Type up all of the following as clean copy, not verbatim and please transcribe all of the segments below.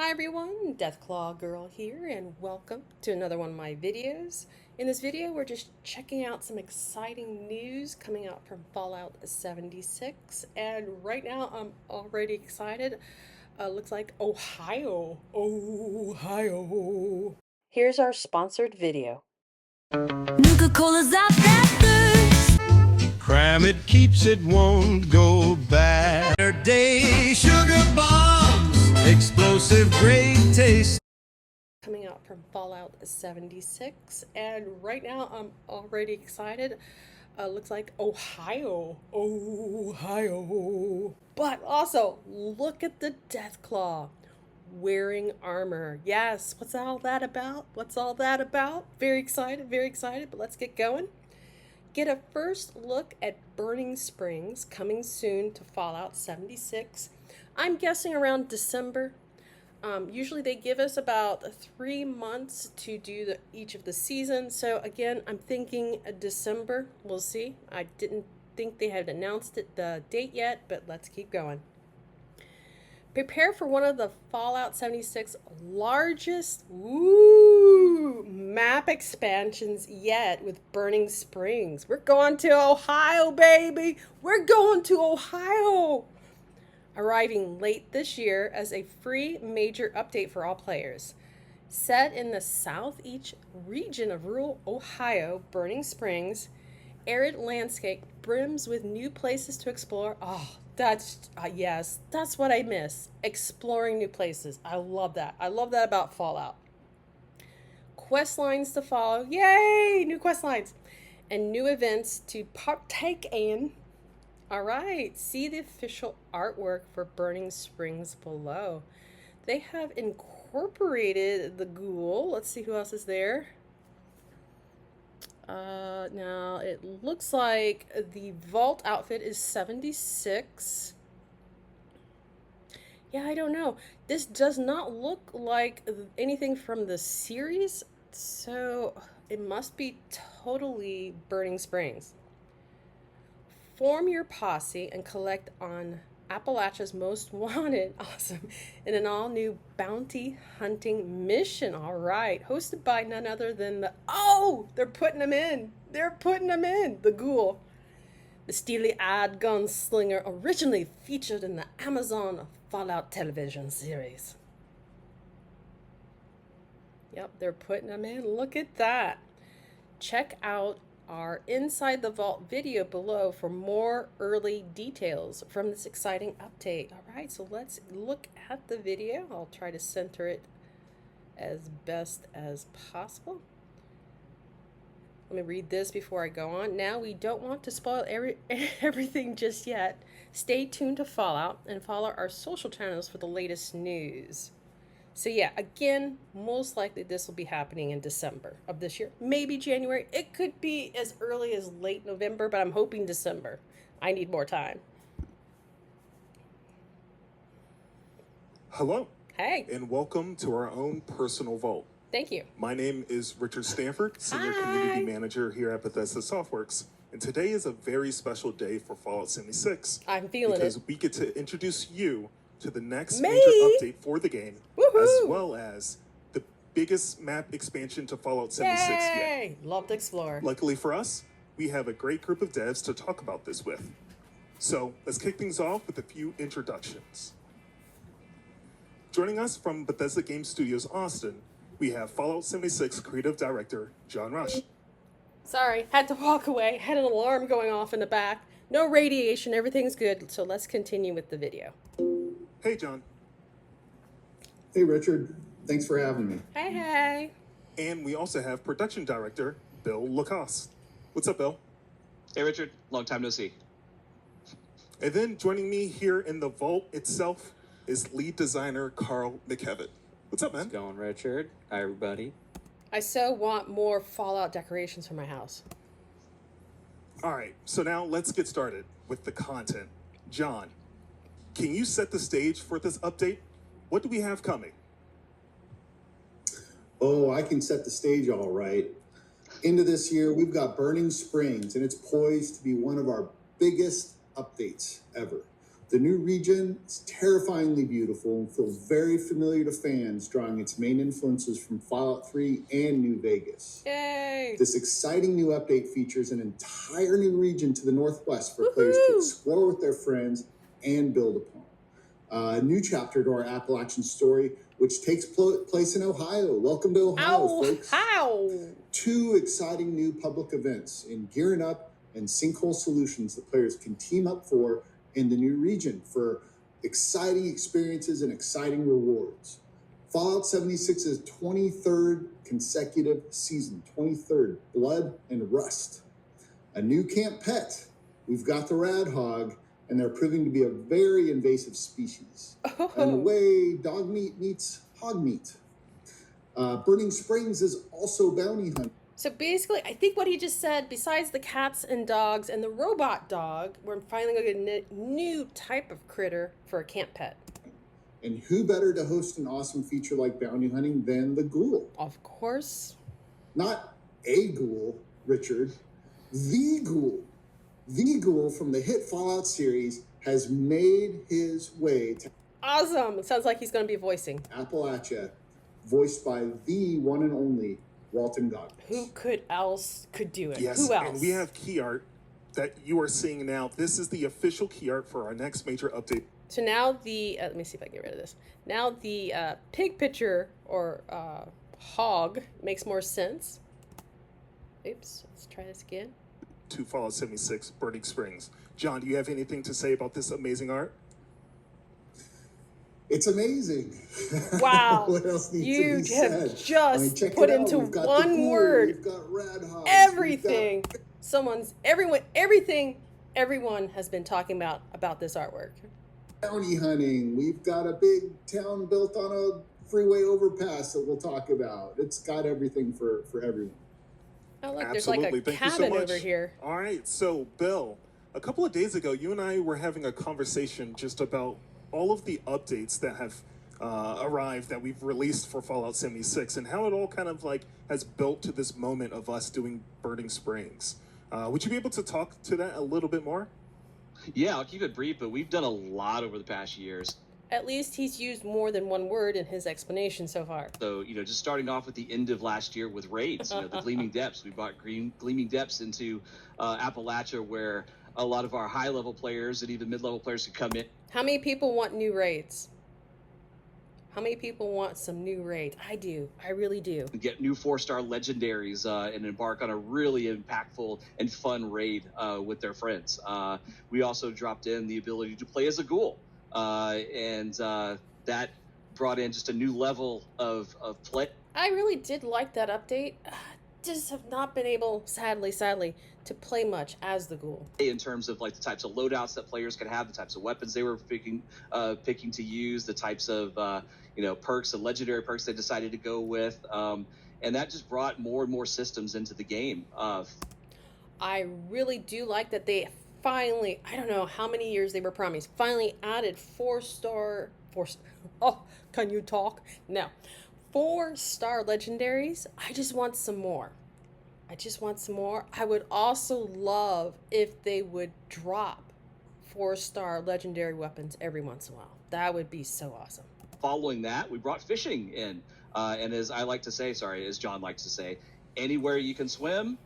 Hi everyone, Deathclaw Girl here, and welcome to another one of my videos. In this video, we're just checking out some exciting news coming out from Fallout 76, and right now I'm already excited. Looks like Ohio. Here's our sponsored video. Nuka-Cola's out that thirst. Cram it, keeps it, won't go bad. Day sugar bombs, explosive, great taste. Coming out from Fallout 76, and right now I'm already excited. Looks like Ohio. But also, look at the Deathclaw wearing armor. Yes, what's all that about? Very excited, but let's get going. Get a first look at Burning Springs coming soon to Fallout 76. I'm guessing around December. Usually they give us about 3 months to do each of the seasons. So again, I'm thinking December. We'll see. I didn't think they had announced the date yet, but let's keep going. Prepare for one of the Fallout 76 largest map expansions yet with Burning Springs. We're going to Ohio, baby! We're going to Ohio! Arriving late this year as a free major update for all players. Set in the southeast region of rural Ohio, Burning Springs, arid landscape brims with new places to explore. Oh, yes, that's what I miss. Exploring new places. I love that. I love that about Fallout. Quest lines to follow. Yay! New quest lines. And new events to partake in. All right, see the official artwork for Burning Springs below. They have incorporated the ghoul. Let's see who else is there. Now it looks like the vault outfit is 76. Yeah, I don't know. This does not look like anything from the series, so it must be totally Burning Springs. Form your posse and collect on Appalachia's Most Wanted, awesome, in an all-new bounty hunting mission. All right, hosted by none other than they're putting them in. The ghoul. The steely-eyed gunslinger originally featured in the Amazon Fallout television series. Yep, they're putting them in. Look at that. Check out our Inside the Vault video below for more early details from this exciting update. All right, so let's look at the video. I'll try to center it as best as possible. Let me read this before I go on. Now, we don't want to spoil everything just yet. Stay tuned to Fallout and follow our social channels for the latest news. So yeah, again, most likely this will be happening in December of this year. Maybe January. It could be as early as late November, but I'm hoping December. I need more time. Hello. Hey. And welcome to our own personal vault. Thank you. My name is Richard Stanford, Senior Community Manager here at Bethesda Softworks. And today is a very special day for Fallout 76. I'm feeling because it. we get to introduce you to the next Me? major update for the game, Woohoo! as well as the biggest map expansion to Fallout 76 Yay! yet. Love to explore. Luckily for us, we have a great group of devs to talk about this with. So let's kick things off with a few introductions. Joining us from Bethesda Game Studios Austin, we have Fallout 76 Creative Director, John Rush. Sorry, had to walk away. Had an alarm going off in the back. No radiation, everything's good. So let's continue with the video. Hey, John. Hey, Richard. Thanks for having me. Hey. And we also have Production Director, Bill Lacoste. What's up, Bill? Hey, Richard. Long time no see. And then joining me here in the vault itself is lead designer Carl McKevitt. What's up, man? How's it going, Richard? Hi, everybody. I so want more Fallout decorations for my house. All right, so now let's get started with the content. John, can you set the stage for this update? What do we have coming? Oh, I can set the stage all right. Into this year, we've got Burning Springs, and it's poised to be one of our biggest updates ever. The new region is terrifyingly beautiful and feels very familiar to fans, drawing its main influences from Fallout 3 and New Vegas. Yay! This exciting new update features an entire new region to the northwest for players to explore with their friends and build upon. A new chapter to our Appalachian story, which takes place in Ohio. Welcome to Ohio, folks. How? 2 exciting new public events in Gearing Up and Sinkhole Solutions that players can team up for in the new region for exciting experiences and exciting rewards. Fallout 76's 23rd consecutive season, 23rd, Blood and Rust. A new camp pet. We've got the Rad Hog, and they're proving to be a very invasive species. In a way, dog meat meets hog meat. Burning Springs is also bounty hunting. So basically, I think what he just said, besides the cats and dogs and the robot dog, we're finally going to get a new type of critter for a camp pet. And who better to host an awesome feature like bounty hunting than the ghoul? Of course. Not a ghoul, Richard. The ghoul. The ghoul from the hit Fallout series has made his way to Awesome. It sounds like he's going to be voicing. Appalachia, voiced by the one and only Walton Goggins. Who could do it? Yes, Who else? and we have key art that you are seeing now. This is the official key art for our next major update. So now the, let me see if I can get rid of this. Now the pig picture or hog makes more sense. Oops, let's try this again. To Fallout 76, Burning Springs. John, do you have anything to say about this amazing art? It's amazing. Wow. What else needs You to be have said? just check put it out. into We've got the one ghoul, word We've got Rad Hogs, everything. Everyone has been talking about this artwork. Bounty hunting. We've got a big town built on a freeway overpass that we'll talk about. It's got everything for everyone. Oh, look, Absolutely. there's like a Thank you so cabin much. over here. All right, so Bill, a couple of days ago, you and I were having a conversation just about all of the updates that have arrived that we've released for Fallout 76 and how it all kind of like has built to this moment of us doing Burning Springs. Would you be able to talk to that a little bit more? Yeah, I'll keep it brief, but we've done a lot over the past years. At least he's used more than one word in his explanation so far. So, just starting off with the end of last year with raids, the Gleaming Depths. We brought Gleaming Depths into Appalachia, where a lot of our high-level players and even mid-level players could come in. How many people want new raids? How many people want some new raids? I do. I really do. Get new 4-star legendaries and embark on a really impactful and fun raid with their friends. We also dropped in the ability to play as a ghoul, and that brought in just a new level of play. I really did like that update. Just have not been able, sadly, to play much as the ghoul. In terms of like the types of loadouts that players could have, the types of weapons they were picking to use, the types of perks and legendary perks they decided to go with, and that just brought more and more systems into the game. I really do like that they finally, I don't know how many years they were promised, finally added 4-star. Oh, can you talk? No. 4-star legendaries. I just want some more. I would also love if they would drop 4-star legendary weapons every once in a while. That would be so awesome. Following that, we brought fishing in. And as John likes to say, anywhere you can swim,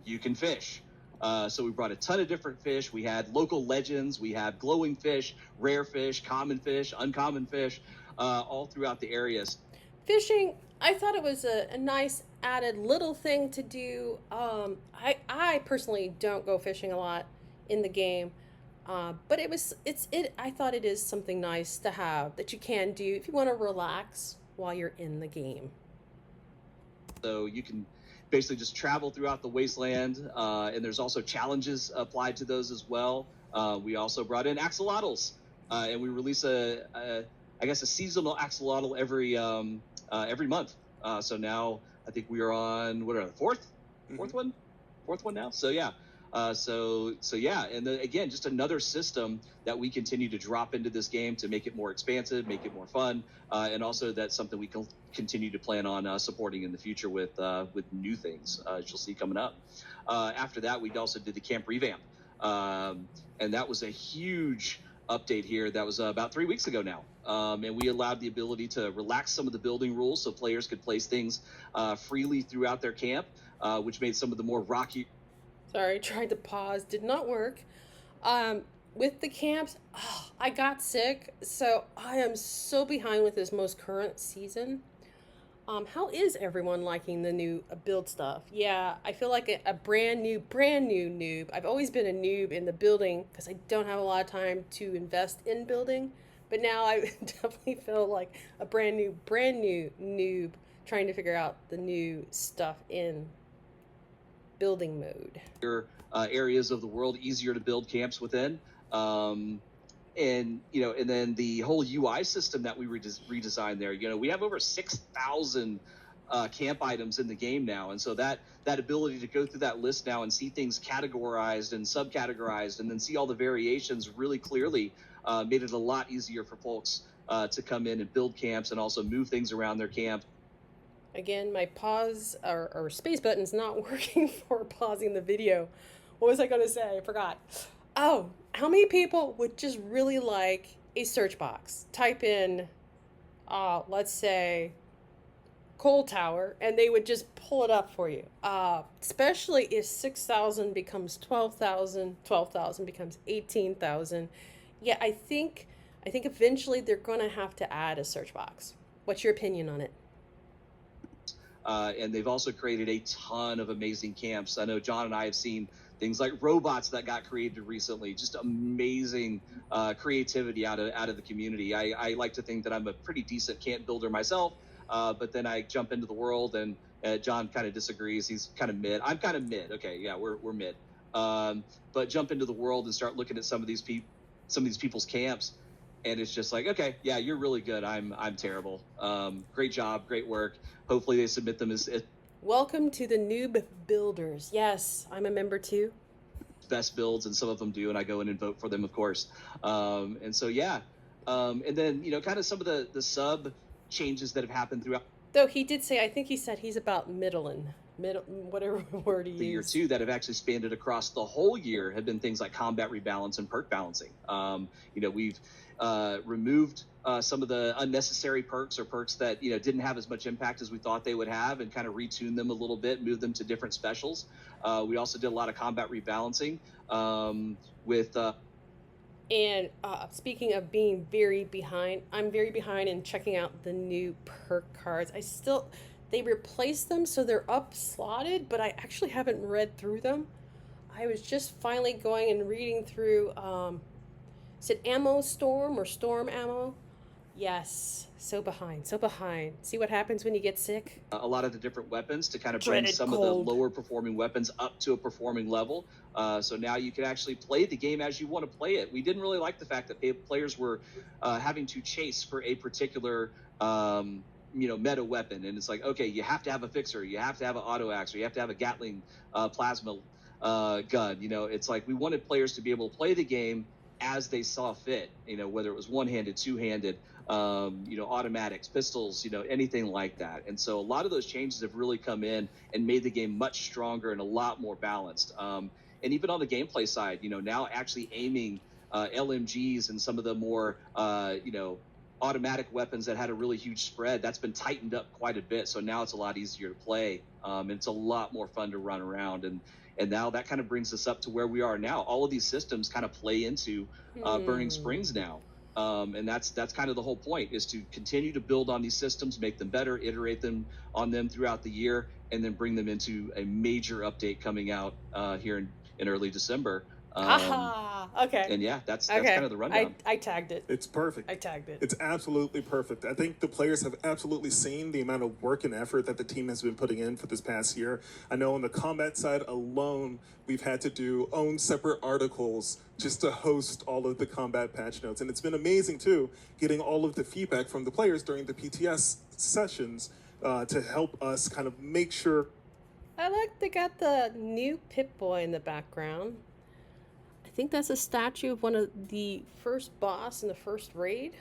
you can fish. So we brought a ton of different fish. We had local legends. We have glowing fish, rare fish, common fish, uncommon fish, all throughout the areas. Fishing, I thought it was a nice added little thing to do. I personally don't go fishing a lot in the game, but I thought it is something nice to have that you can do if you want to relax while you're in the game. So you can basically just travel throughout the wasteland, and there's also challenges applied to those as well. We also brought in axolotls, and we release a seasonal axolotl every month. So now I think we are on the fourth one now. So yeah. And then again, just another system that we continue to drop into this game to make it more expansive, make it more fun, and also that's something we can continue to plan on supporting in the future with new things as you'll see coming up. After that, we also did the camp revamp, and that was a huge update here that was about 3 weeks ago now. And we allowed the ability to relax some of the building rules so players could place things freely throughout their camp, which made some of the more rocky. Sorry, tried to pause, did not work. With the camps, I got sick, so I am so behind with this most current season. How is everyone liking the new build stuff? Yeah, I feel like a brand new noob. I've always been a noob in the building because I don't have a lot of time to invest in building. But now I definitely feel like a brand new noob trying to figure out the new stuff in building mode. Areas of the world easier to build camps within. And then the whole UI system that we redesigned there, we have over 6,000 camp items in the game now. And so that ability to go through that list now and see things categorized and subcategorized and then see all the variations really clearly made it a lot easier for folks to come in and build camps and also move things around their camp. Again, my pause or space button's not working for pausing the video. What was I going to say? I forgot. Oh, how many people would just really like a search box? Type in, let's say, coal tower, and they would just pull it up for you. Especially if 6,000 becomes 12,000, 12,000 becomes 18,000. Yeah, I think eventually they're going to have to add a search box. What's your opinion on it? And they've also created a ton of amazing camps. I know John and I have seen things like robots that got created recently, just amazing creativity out of the community. I like to think that I'm a pretty decent camp builder myself, but then I jump into the world and John kind of disagrees. He's kind of mid. I'm kind of mid. Okay, yeah, we're mid. But jump into the world and start looking at some of these people's camps, and it's just like, okay, yeah, you're really good. I'm terrible. Great job, great work. Hopefully they submit them as Welcome to the Noob Builders. Yes, I'm a member too. Best builds, and some of them do, and I go in and vote for them, of course. And so, yeah. And then, kind of some of the sub changes that have happened throughout. Though he did say, I think he said he's about middle, whatever word he used. The year too, that have actually spanned across the whole year have been things like combat rebalance and perk balancing. We've removed some of the unnecessary perks or perks that didn't have as much impact as we thought they would have, and kind of retune them a little bit, move them to different specials. We also did a lot of combat rebalancing with. And speaking of being very behind, I'm very behind in checking out the new perk cards. They replaced them so they're up slotted, but I actually haven't read through them. I was just finally going and reading through. Is it Ammo Storm or Storm Ammo? Yes, so behind. See what happens when you get sick? A lot of the different weapons to kind of bring some of the lower performing weapons up to a performing level. So now you can actually play the game as you want to play it. We didn't really like the fact that players were having to chase for a particular meta weapon. And it's like, okay, you have to have a fixer, you have to have an auto axe, or you have to have a Gatling plasma gun. It's like we wanted players to be able to play the game as they saw fit, whether it was one-handed, two-handed, automatics, pistols, anything like that. And so a lot of those changes have really come in and made the game much stronger and a lot more balanced. And even on the gameplay side, now actually aiming LMGs and some of the more, automatic weapons that had a really huge spread, that's been tightened up quite a bit. So now it's a lot easier to play. And it's a lot more fun to run around. And now that kind of brings us up to where we are now. All of these systems kind of play into Burning Springs now. And that's kind of the whole point, is to continue to build on these systems, make them better, iterate on them throughout the year, and then bring them into a major update coming out here in early December. Okay. And yeah, that's kind of the rundown. I tagged it. It's perfect. I tagged it. It's absolutely perfect. I think the players have absolutely seen the amount of work and effort that the team has been putting in for this past year. I know on the combat side alone, we've had to own separate articles just to host all of the combat patch notes. And it's been amazing, too, getting all of the feedback from the players during the PTS sessions to help us kind of make sure. I like they got the new Pip-Boy in the background. I think that's a statue of one of the first boss in the first raid.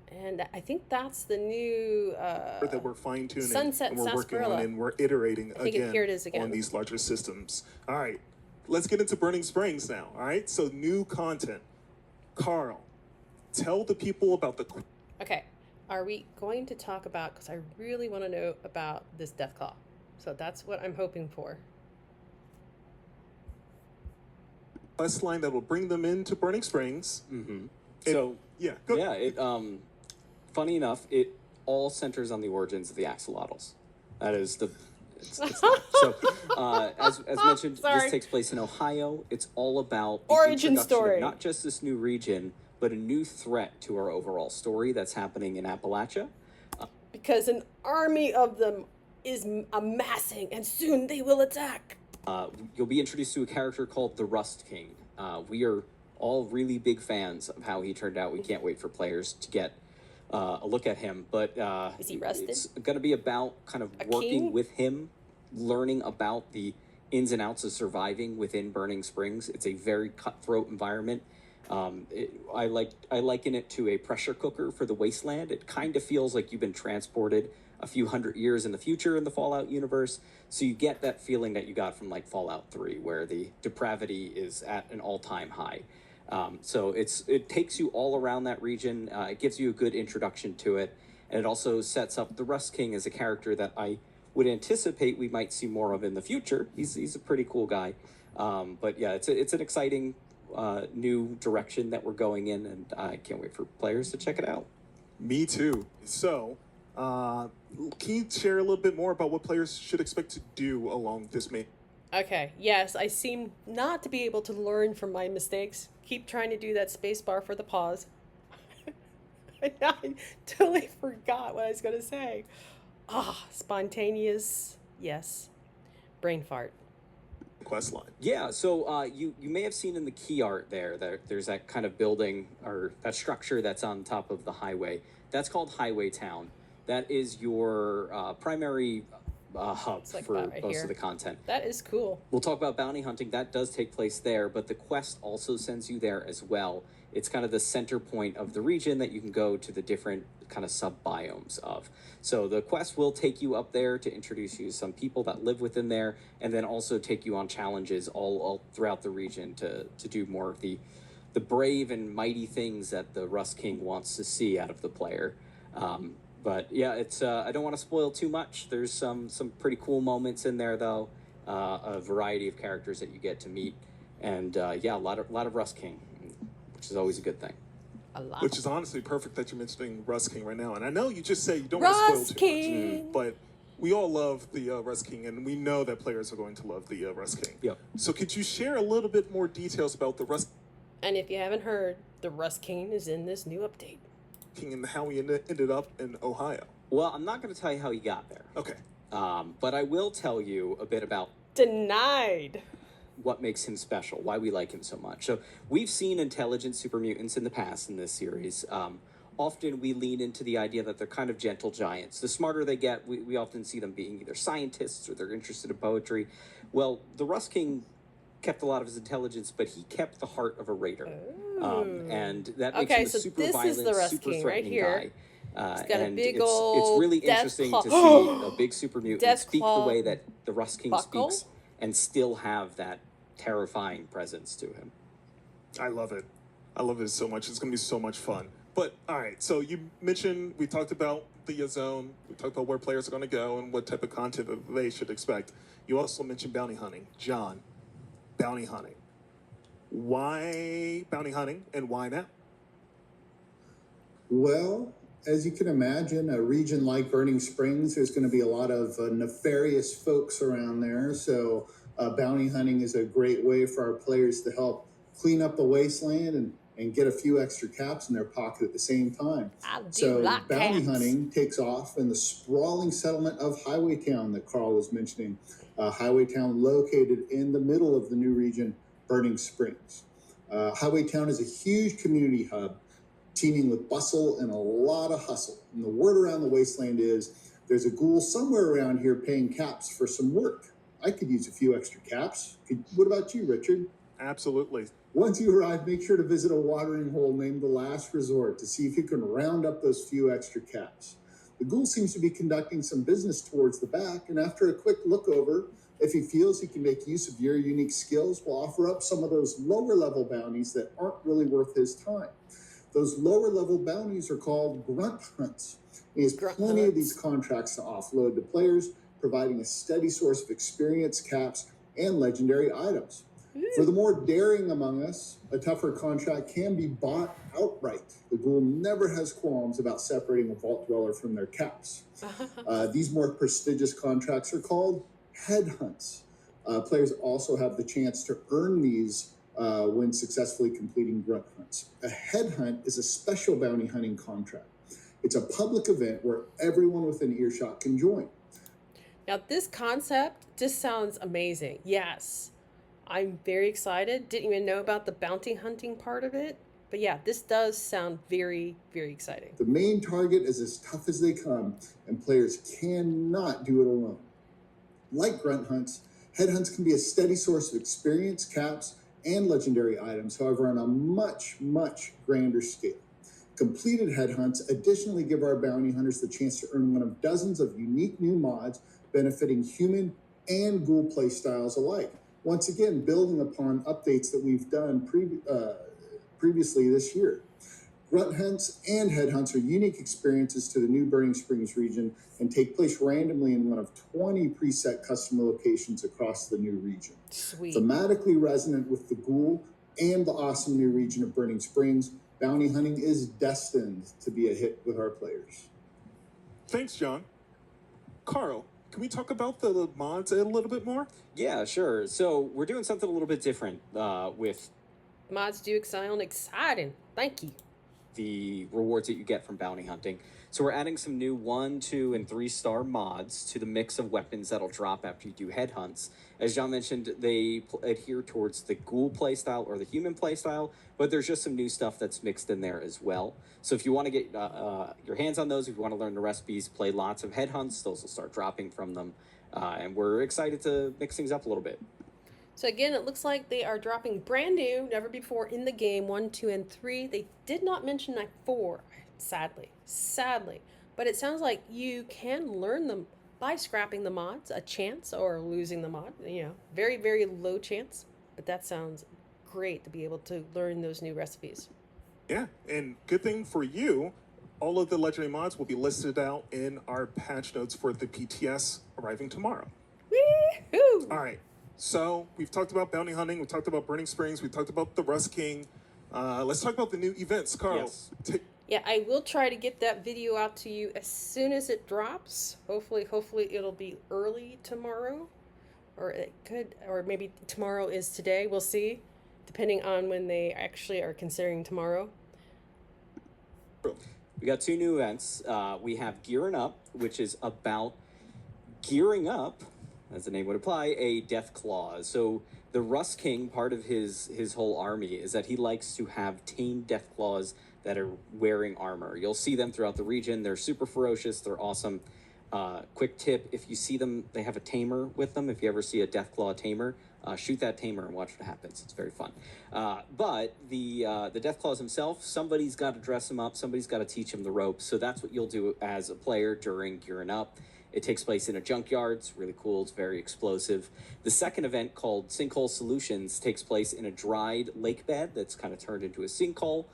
And I think that's the new that we're fine-tuning Sunset and we're Sarsaparilla. working on, and we're iterating here it is again on these larger systems. All right, let's get into Burning Springs now. All right, so new content. Carl, tell the people about the Okay, are we going to talk about, because I really want to know about this Deathclaw. So that's what I'm hoping for. quest line that will bring them into Burning Springs. Mm-hmm. It- So yeah, go. yeah, it funny enough, it all centers on the origins of the axolotls. That is the it's not. So as mentioned, Sorry. this takes place in Ohio. It's all about the Origin introduction story. of not just this new region, but a new threat to our overall story that's happening in Appalachia. Because an army of them is amassing, and soon they will attack. You'll be introduced to a character called the Rust King. We are all really big fans of how he turned out. We can't wait for players to get a look at him. But Is he rusted? it's going to be about kind of working king? with him, learning about the ins and outs of surviving within Burning Springs. It's a very cutthroat environment. I liken it to a pressure cooker for the wasteland. It kind of feels like you've been transported a few hundred years in the future in the Fallout universe. So you get that feeling that you got from like Fallout 3, where the depravity is at an all-time high. So it takes you all around that region. It gives you a good introduction to it. And it also sets up the Rust King as a character that I would anticipate we might see more of in the future. He's a pretty cool guy. But yeah, it's an exciting new direction that we're going in, and I can't wait for players to check it out. Me too. So, can you share a little bit more about what players should expect to do along this main? Okay, yes, I seem not to be able to learn from my mistakes. Keep trying to do that space bar for the pause. I totally forgot what I was going to say. Spontaneous, yes. Brain fart. Quest line. Yeah, so you may have seen in the key art there's that kind of building or that structure that's on top of the highway. That's called Highway Town. That is your primary hub like for that right most here. of the content. That is cool. We'll talk about bounty hunting. That does take place there, but the quest also sends you there as well. It's kind of the center point of the region that you can go to the different kind of sub-biomes of. So the quest will take you up there to introduce you to some people that live within there, and then also take you on challenges all throughout the region to do more of the brave and mighty things that the Rust King wants to see out of the player. But yeah, it's I don't want to spoil too much. There's some pretty cool moments in there, though. A variety of characters that you get to meet, and yeah, a lot of Rust King, which is always a good thing. A lot. Which is honestly perfect that you're mentioning Rust King right now. And I know you just say you don't want to spoil Rust too King. much, but we all love the Rust King, and we know that players are going to love the Rust King. Yep. So could you share a little bit more details about the Rust And if you haven't heard, the Rust King is in this new update. King and how he ended up in Ohio? Well, I'm not going to tell you how he got there, Okay. but I will tell you a bit about Denied. what makes him special, why we like him so much. So we've seen intelligent super mutants in the past in this series. Often we lean into the idea that they're kind of gentle giants. The smarter they get, we often see them being either scientists or they're interested in poetry. Well, the Rust King kept a lot of his intelligence, but he kept the heart of a raider. And that makes Okay, him a so super this is violent, the Rust super King right threatening here. guy. He's got a and big it's old really death interesting claw. to see a big super mutant Death speak the claw way that the Rust King buckle? speaks and still have that terrifying presence to him. I love it. I love it so much. It's going to be so much fun. But, all right, so you mentioned, we talked about the zone. We talked about where players are going to go and what type of content that they should expect. You also mentioned bounty hunting. John, bounty hunting. Why bounty hunting and why now? Well, as you can imagine, a region like Burning Springs, there's going to be a lot of nefarious folks around there. So bounty hunting is a great way for our players to help clean up the wasteland and get a few extra caps in their pocket at the same time. So bounty hunting takes off in the sprawling settlement of Highway Town that Carl was mentioning. Highway Town located in the middle of the new region, Burning Springs. Highway Town is a huge community hub, teeming with bustle and a lot of hustle. And the word around the wasteland is there's a ghoul somewhere around here paying caps for some work. I could use a few extra caps. What about you, Richard? Absolutely. Once you arrive, make sure to visit a watering hole named The Last Resort to see if you can round up those few extra caps. The ghoul seems to be conducting some business towards the back, and after a quick look over, If he feels he can make use of your unique skills, we'll offer up some of those lower level bounties that aren't really worth his time. Those lower level bounties are called grunt hunts. He has plenty of these contracts to offload to players, providing a steady source of experience, caps, and legendary items. For the more daring among us, a tougher contract can be bought outright. The ghoul never has qualms about separating a vault dweller from their caps. These more prestigious contracts are called headhunts. Players also have the chance to earn these when successfully completing grunt hunts. A headhunt is a special bounty hunting contract. It's a public event where everyone within earshot can join. Now, this concept just sounds amazing. Yes, I'm very excited. Didn't even know about the bounty hunting part of it. But yeah, this does sound very, very exciting. The main target is as tough as they come, and players cannot do it alone. Like grunt hunts, headhunts can be a steady source of experience, caps, and legendary items, however, on a much, much grander scale. Completed headhunts additionally give our bounty hunters the chance to earn one of dozens of unique new mods benefiting human and ghoul playstyles alike. Once again, building upon updates that we've done previously this year. Grunt hunts and headhunts are unique experiences to the new Burning Springs region and take place randomly in one of 20 preset customer locations across the new region. Sweet. Thematically resonant with the ghoul and the awesome new region of Burning Springs, bounty hunting is destined to be a hit with our players. Thanks, John. Carl, can we talk about the mods a little bit more? Yeah, sure. So we're doing something a little bit different with Mods do sound exciting. Thank you. the rewards that you get from bounty hunting. So we're adding some new 1, 2, and 3-star mods to the mix of weapons that'll drop after you do headhunts. As John mentioned, they adhere towards the ghoul playstyle or the human playstyle, but there's just some new stuff that's mixed in there as well. So if you want to get your hands on those, if you want to learn the recipes, play lots of headhunts, those will start dropping from them. And we're excited to mix things up a little bit. So again, it looks like they are dropping brand new, never before in the game, 1, 2, and 3. They did not mention like 4, sadly. But it sounds like you can learn them by scrapping the mods, a chance, or losing the mod. You know, very, very low chance. But that sounds great to be able to learn those new recipes. Yeah, and good thing for you, all of the legendary mods will be listed out in our patch notes for the PTS arriving tomorrow. Woo-hoo! All right. So we've talked about bounty hunting, we've talked about Burning Springs, we've talked about the Rust King. Let's talk about the new events. Carl, Yes. Yeah, I will try to get that video out to you as soon as it drops. Hopefully it'll be early tomorrow. Or it could, or maybe tomorrow is today. We'll see, depending on when they actually are considering tomorrow. We got 2 new events. We have Gearing Up, which is about gearing up, as the name would imply, a death clause. So the Rust King, part of his whole army, is that he likes to have tamed death claws that are wearing armor. You'll see them throughout the region. They're super ferocious. They're awesome. Quick tip, if you see them, they have a tamer with them. If you ever see a Deathclaw tamer, shoot that tamer and watch what happens. It's very fun. But the Deathclaws himself, somebody's got to dress him up. Somebody's got to teach him the ropes. So that's what you'll do as a player during Gearing Up. It takes place in a junkyard. It's really cool. It's very explosive. The second event, called Sinkhole Solutions, takes place in a dried lake bed that's kind of turned into a sinkhole.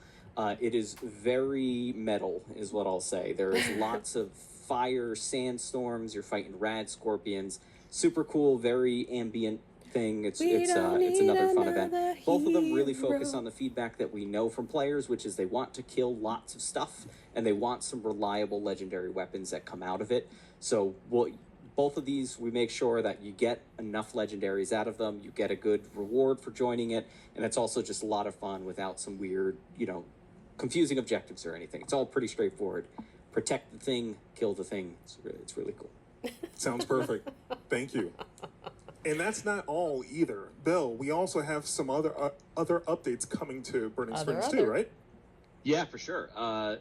It is very metal, is what I'll say. There is lots of fire, sandstorms. You're fighting rad scorpions. Super cool, very ambient thing. It's another fun event. Both of them really focus on the feedback that we know from players, which is they want to kill lots of stuff and they want some reliable legendary weapons that come out of it. So both of these, we make sure that you get enough legendaries out of them. You get a good reward for joining it, and it's also just a lot of fun without some weird, confusing objectives or anything. It's all pretty straightforward. Protect the thing, kill the thing. It's really cool. Sounds perfect. Thank you. And that's not all either. Bill, we also have some other updates coming to Burning Springs too, right? Yeah, for sure.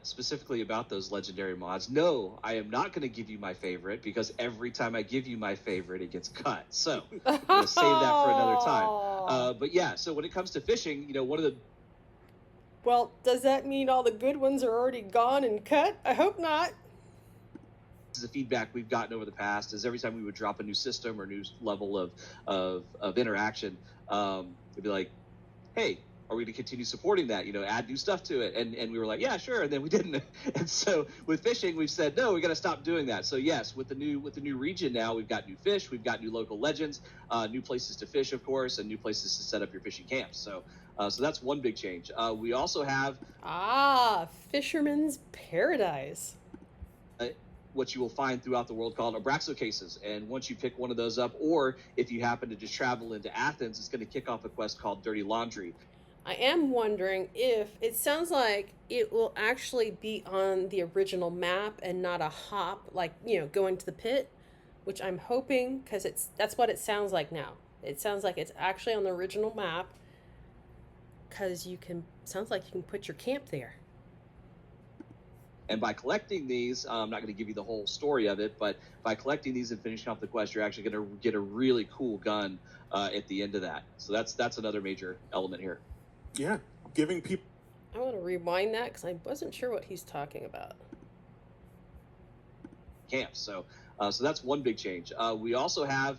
Specifically about those legendary mods. No, I am not going to give you my favorite because every time I give you my favorite, it gets cut. So I'm going to save that for another time. But yeah, so when it comes to fishing, one of the... Well, does that mean all the good ones are already gone and cut? I hope not. the feedback we've gotten over the past is every time we would drop a new system or new level of interaction, it'd be like, hey, are we going to continue supporting that? Add new stuff to it. And we were like, yeah, sure. And then we didn't. And so with fishing, we've said, no, we got to stop doing that. So yes, with the new region now, we've got new fish, we've got new local legends, new places to fish, of course, and new places to set up your fishing camps. So that's one big change. We also have Fisherman's Paradise. What you will find throughout the world called Abraxo cases. And once you pick one of those up, or if you happen to just travel into Athens, it's going to kick off a quest called Dirty Laundry. I am wondering if it sounds like it will actually be on the original map and not a hop, like, going to the pit, which I'm hoping, because that's what it sounds like now. It sounds like it's actually on the original map, because sounds like you can put your camp there. And by collecting these, I'm not going to give you the whole story of it, but by collecting these and finishing off the quest, you're actually going to get a really cool gun at the end of that. So that's another major element here. Yeah, giving people. I want to rewind that because I wasn't sure what he's talking about. Camps. So that's one big change. We also have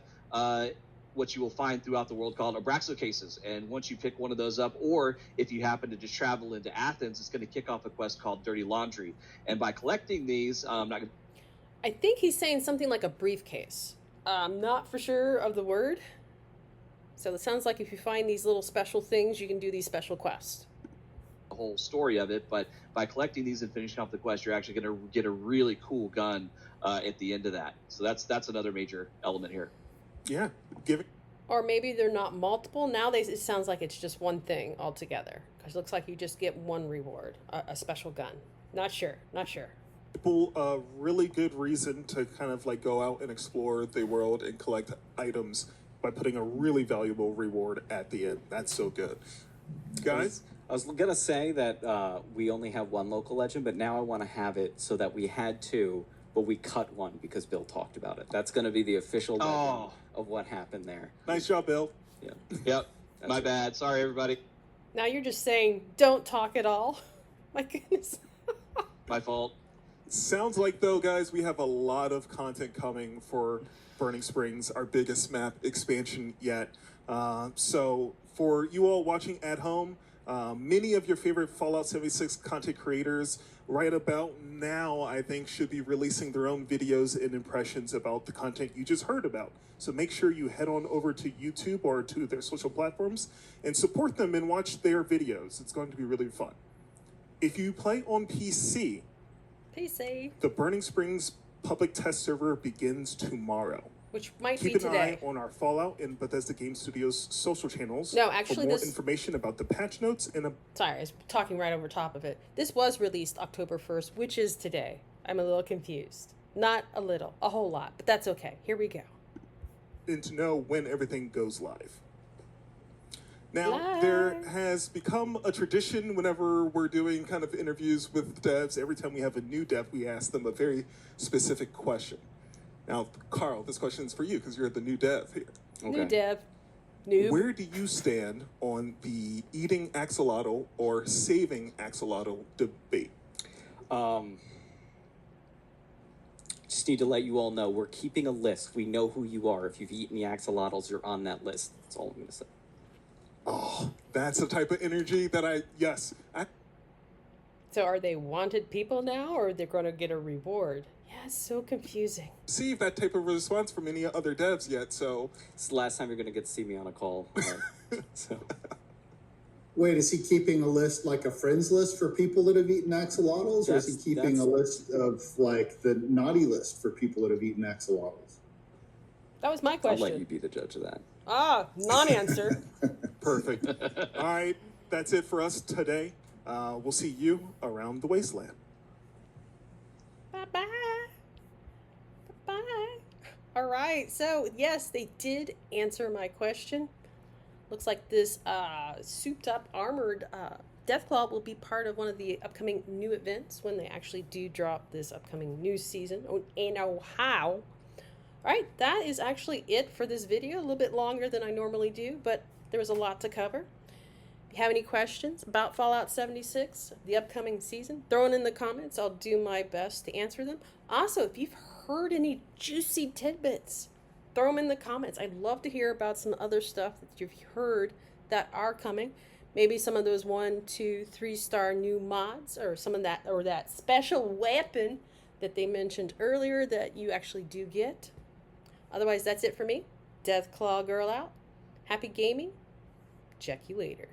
what you will find throughout the world called Abraxo cases. And once you pick one of those up, or if you happen to just travel into Athens, it's going to kick off a quest called Dirty Laundry. And by collecting these, I think he's saying something like a briefcase. I'm not for sure of the word. So it sounds like if you find these little special things, you can do these special quests. The whole story of it, but by collecting these and finishing off the quest, you're actually going to get a really cool gun at the end of that. So that's another major element here. Yeah, or maybe they're not multiple. Now it sounds like it's just one thing altogether, because it looks like you just get one reward, a special gun. Not sure. People a really good reason to kind of like go out and explore the world and collect items by putting a really valuable reward at the end. That's so good. Guys? I was going to say that we only have one local legend, but now I want to have it so that we had two, but we cut one because Bill talked about it. That's going to be the official legend of what happened there. Nice job, Bill. Yeah. Yep. My bad. Sorry, everybody. Now you're just saying, don't talk at all. My goodness. My fault. Sounds like, though, guys, we have a lot of content coming for Burning Springs, our biggest map expansion yet. So for you all watching at home, many of your favorite Fallout 76 content creators right about now, I think, should be releasing their own videos and impressions about the content you just heard about. So make sure you head on over to YouTube or to their social platforms and support them and watch their videos. It's going to be really fun. If you play on PC, the Burning Springs public test server begins tomorrow. Which might Keep be today. Keep an eye on our Fallout and Bethesda Game Studios social channels No, actually, for more information about the patch notes and Sorry, I was talking right over top of it. This was released October 1st, which is today. I'm a little confused. Not a little, a whole lot, but that's okay. Here we go. And to know when everything goes live. Now, there has become a tradition whenever we're doing kind of interviews with devs, every time we have a new dev, we ask them a very specific question. Now, Carl, this question is for you because you're the new dev here. Okay. New dev. Noob. Where do you stand on the eating axolotl or saving axolotl debate? Just need to let you all know we're keeping a list. We know who you are. If you've eaten the axolotls, you're on that list. That's all I'm going to say. Oh, that's the type of energy that So are they wanted people now, or they're going to get a reward? Yeah, it's so confusing. See that type of response from any other devs yet, so... It's the last time you're going to get to see me on a call. So. Wait, is he keeping a list, like a friends list for people that have eaten axolotls, or is he keeping a list of, like, the naughty list for people that have eaten axolotls? That was my question. I'll let you be the judge of that. Non-answer. Perfect. All right, that's it for us today. We'll see you around the wasteland. Bye-bye. Bye-bye. All right, so yes, they did answer my question. Looks like this souped-up, armored Deathclaw will be part of one of the upcoming new events when they actually do drop this upcoming new season in Ohio. All right, that is actually it for this video. A little bit longer than I normally do, but there was a lot to cover. If you have any questions about Fallout 76, the upcoming season, throw it in the comments. I'll do my best to answer them. Also, if you've heard any juicy tidbits? Throw them in the comments. I'd love to hear about some other stuff that you've heard that are coming. Maybe some of those 1, 2, 3-star new mods, or some of that, or that special weapon that they mentioned earlier that you actually do get. Otherwise, that's it for me. Deathclaw Girl out. Happy gaming. Check you later.